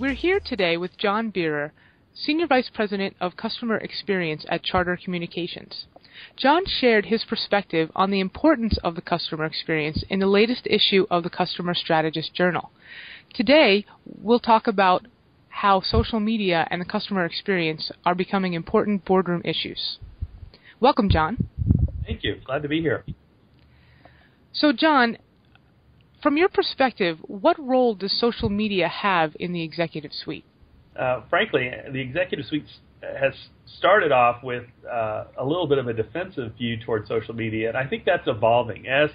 We're here today with John Beerer, Senior Vice President of Customer Experience at Charter Communications. John shared his perspective on the importance of the customer experience in the latest issue of the Customer Strategist Journal. Today, we'll talk about how social media and the customer experience are becoming important boardroom issues. Welcome, John. Thank you. Glad to be here. So, John, from your perspective, what role does social media have in the executive suite? Frankly, the executive suite has started off with a little bit of a defensive view towards social media, and I think that's evolving as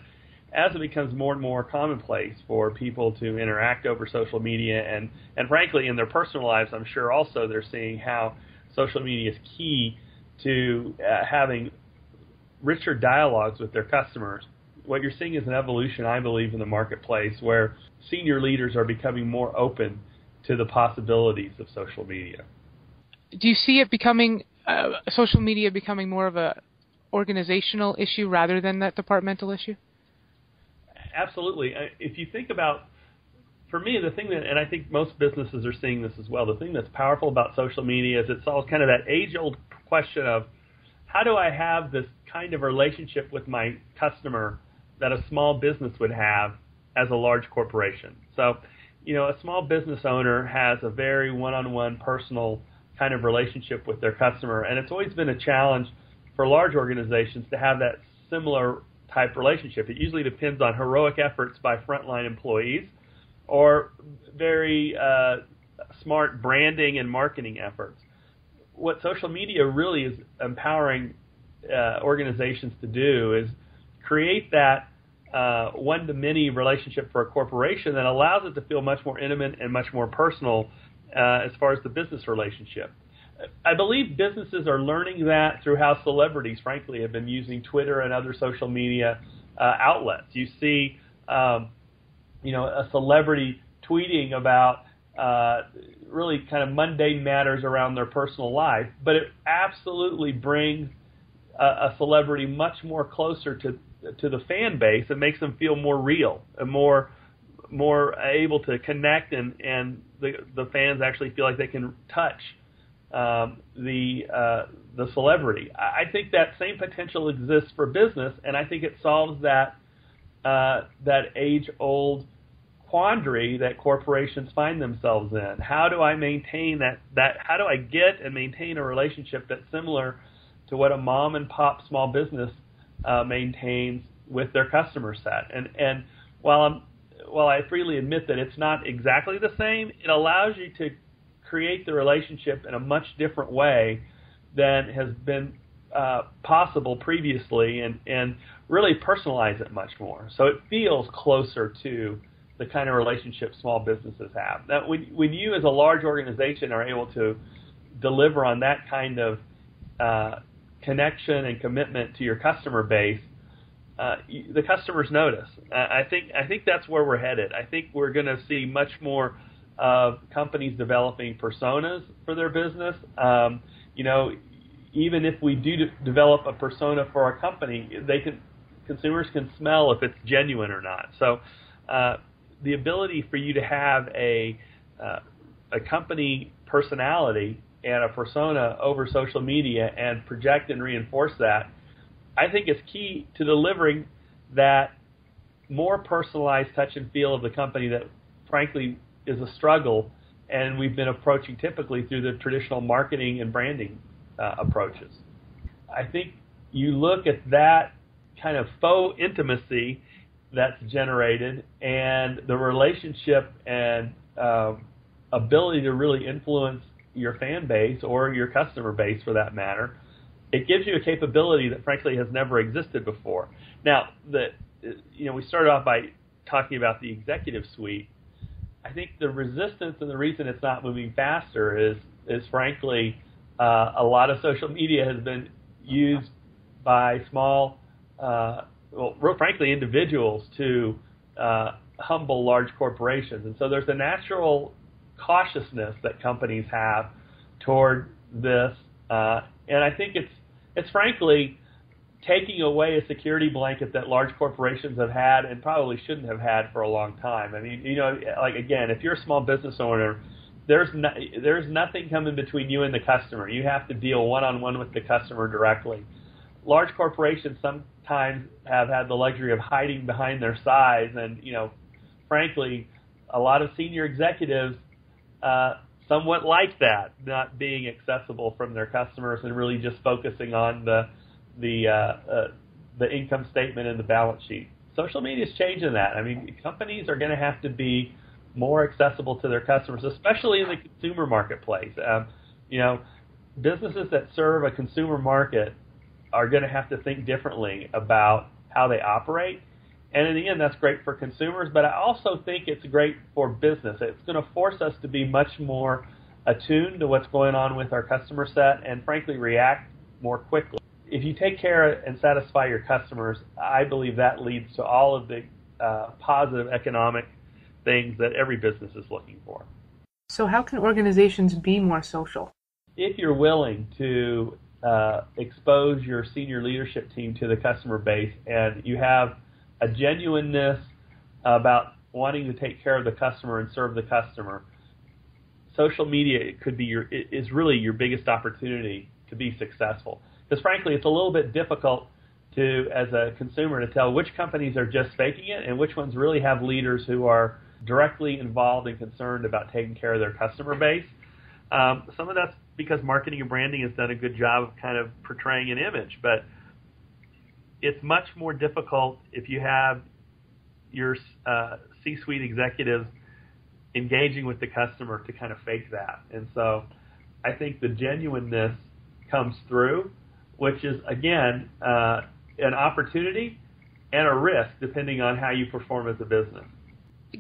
it becomes more and more commonplace for people to interact over social media, and frankly, in their personal lives, I'm sure also they're seeing how social media is key to having richer dialogues with their customers. What you're seeing is an evolution, I believe, in the marketplace where senior leaders are becoming more open to the possibilities of social media. Do you see it becoming, social media becoming more of a organizational issue rather than that departmental issue? Absolutely. If you think about, for me, the thing that, and I think most businesses are seeing this as well, the thing that's powerful about social media is it solves kind of that age-old question of how do I have this kind of relationship with my customer that a small business would have as a large corporation. So, a small business owner has a very one-on-one personal kind of relationship with their customer, and it's always been a challenge for large organizations to have that similar type relationship. It usually depends on heroic efforts by frontline employees or very smart branding and marketing efforts. What social media really is empowering organizations to do is create that one-to-many relationship for a corporation that allows it to feel much more intimate and much more personal as far as the business relationship. I believe businesses are learning that through how celebrities, frankly, have been using Twitter and other social media outlets. You see, a celebrity tweeting about really kind of mundane matters around their personal life, but it absolutely brings a celebrity much more closer to the fan base and makes them feel more real and more able to connect, and the fans actually feel like they can touch the celebrity. I think that same potential exists for business, and I think it solves that age-old quandary that corporations find themselves in. How do I maintain that? How do I get and maintain a relationship that's similar to what a mom and pop small business maintains with their customer set? And while I freely admit that it's not exactly the same, it allows you to create the relationship in a much different way than has been possible previously, and really personalize it much more. So it feels closer to the kind of relationship small businesses have. Now, when you as a large organization are able to deliver on that kind of connection and commitment to your customer base, the customers notice. I think that's where we're headed. I think we're going to see much more of companies developing personas for their business. Even if we do develop a persona for our company, consumers can smell if it's genuine or not. So the ability for you to have a company personality and a persona over social media and project and reinforce that, I think is key to delivering that more personalized touch and feel of the company that, frankly, is a struggle, and we've been approaching typically through the traditional marketing and branding approaches. I think you look at that kind of faux intimacy that's generated and the relationship and ability to really influence your fan base or your customer base for that matter, it gives you a capability that frankly has never existed before. Now, we started off by talking about the executive suite. I think the resistance and the reason it's not moving faster is frankly a lot of social media has been used by small, frankly, individuals to humble large corporations. And so there's a natural cautiousness that companies have toward this. And I think it's frankly taking away a security blanket that large corporations have had and probably shouldn't have had for a long time. I mean, again, if you're a small business owner there's nothing coming between you and the customer. You have to deal one-on-one with the customer directly. Large corporations sometimes have had the luxury of hiding behind their size, and frankly, a lot of senior executives somewhat like that, not being accessible from their customers and really just focusing on the income statement and the balance sheet. Social media is changing that. I mean, companies are going to have to be more accessible to their customers, especially in the consumer marketplace. Businesses that serve a consumer market are going to have to think differently about how they operate. And in the end, that's great for consumers, but I also think it's great for business. It's going to force us to be much more attuned to what's going on with our customer set and, frankly, react more quickly. If you take care and satisfy your customers, I believe that leads to all of the positive economic things that every business is looking for. So how can organizations be more social? If you're willing to expose your senior leadership team to the customer base and you have a genuineness about wanting to take care of the customer and serve the customer, social media is really your biggest opportunity to be successful. Because frankly, it's a little bit difficult as a consumer to tell which companies are just faking it and which ones really have leaders who are directly involved and concerned about taking care of their customer base. Some of that's because marketing and branding has done a good job of kind of portraying an image, but it's much more difficult if you have your C-suite executives engaging with the customer to kind of fake that. And so I think the genuineness comes through, which is, again, an opportunity and a risk depending on how you perform as a business.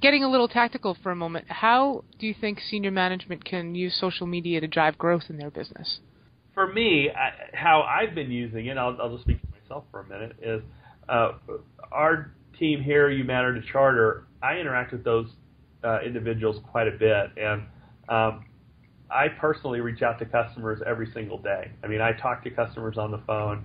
Getting a little tactical for a moment, how do you think senior management can use social media to drive growth in their business? For me, how I've been using it, I'll just speak for myself for a minute, is our team here, You Matter to Charter, I interact with those individuals quite a bit, and I personally reach out to customers every single day. I mean, I talk to customers on the phone,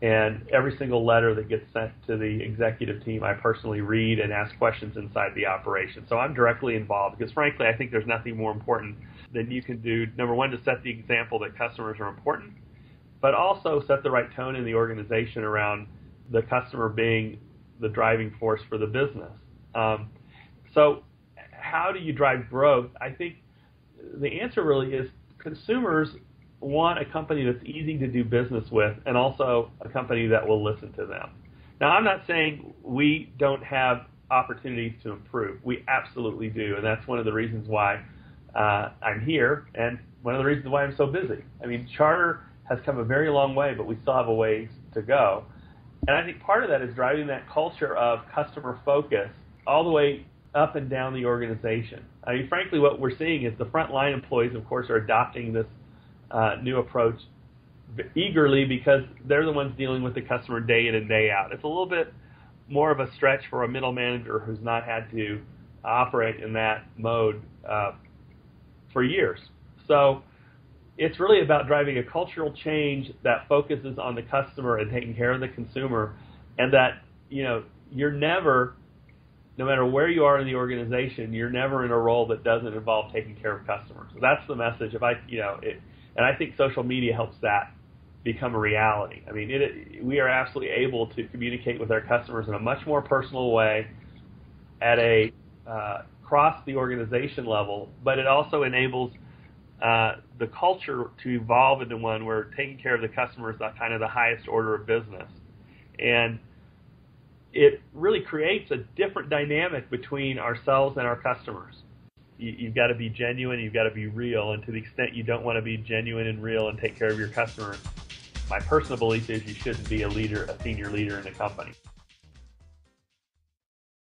and every single letter that gets sent to the executive team, I personally read and ask questions inside the operation. So I'm directly involved because, frankly, I think there's nothing more important than you can do, number one, to set the example that customers are important, but also set the right tone in the organization around the customer being the driving force for the business. So how do you drive growth? I think the answer really is consumers want a company that's easy to do business with and also a company that will listen to them. Now, I'm not saying we don't have opportunities to improve. We absolutely do, and that's one of the reasons why I'm here and one of the reasons why I'm so busy. I mean, Charter has come a very long way, but we still have a ways to go. And I think part of that is driving that culture of customer focus all the way up and down the organization. I mean, frankly, what we're seeing is the frontline employees, of course, are adopting this new approach eagerly because they're the ones dealing with the customer day in and day out. It's a little bit more of a stretch for a middle manager who's not had to operate in that mode for years. So it's really about driving a cultural change that focuses on the customer and taking care of the consumer, and that you're never, no matter where you are in the organization, you're never in a role that doesn't involve taking care of customers. So that's the message. And I think social media helps that become a reality. I mean, we are absolutely able to communicate with our customers in a much more personal way at a across the organization level, but it also enables the culture to evolve into one where taking care of the customer is kind of the highest order of business. And it really creates a different dynamic between ourselves and our customers. You've got to be genuine, you've got to be real, and to the extent you don't want to be genuine and real and take care of your customers, my personal belief is you shouldn't be a senior leader in the company.